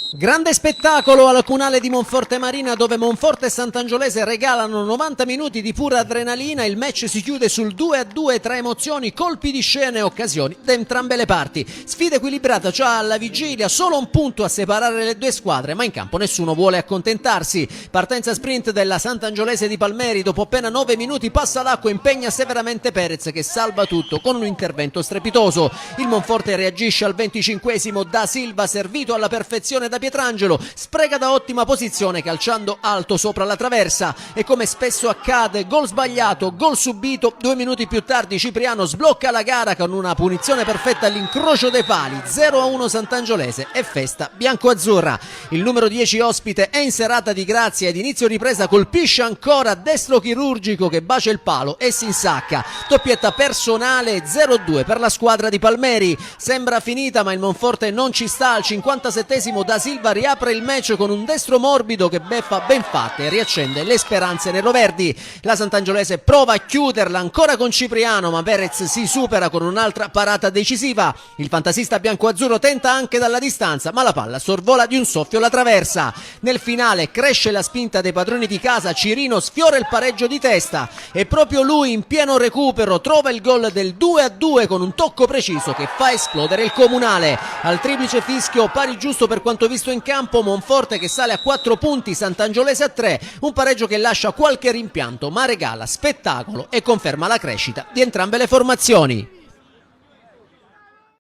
Grande spettacolo al Comunale di Monforte Marina, dove Monforte e Sant'Angiolese regalano 90 minuti di pura adrenalina. Il match si chiude sul 2-2 tra emozioni, colpi di scena e occasioni da entrambe le parti. Sfida equilibrata già alla vigilia, solo un punto a separare le due squadre, ma in campo nessuno vuole accontentarsi. Partenza sprint della Sant'Angiolese di Palmeri, dopo appena 9 minuti passa l'acqua, impegna severamente Perez che salva tutto con un intervento strepitoso. Il Monforte reagisce al 25esimo, Da Silva servito alla perfezione da Pietrangelo, spreca da ottima posizione calciando alto sopra la traversa e, come spesso accade, gol sbagliato, gol subito. 2 minuti più tardi Cipriano sblocca la gara con una punizione perfetta all'incrocio dei pali. 0-1 Sant'Angiolese e festa bianco-azzurra. Il numero 10 ospite è in serata di grazia ed inizio ripresa colpisce ancora, destro chirurgico che bacia il palo e si insacca. Doppietta personale, 0-2 per la squadra di Palmeri. Sembra finita, ma il Monforte non ci sta. Al 57esimo Da Silva riapre il match con un destro morbido che beffa ben fatte e riaccende le speranze neroverdi. La Sant'Angiolese prova a chiuderla ancora con Cipriano, ma Perez si supera con un'altra parata decisiva. Il fantasista biancoazzurro tenta anche dalla distanza, ma la palla sorvola di un soffio la traversa. Nel finale cresce la spinta dei padroni di casa, Cirino sfiora il pareggio di testa e proprio lui in pieno recupero trova il gol del 2-2 con un tocco preciso che fa esplodere il Comunale. Al triplice fischio pari giusto per quanto visto in campo, Monforte che sale a 4 punti, Sant'Angiolese a 3, un pareggio che lascia qualche rimpianto ma regala spettacolo e conferma la crescita di entrambe le formazioni.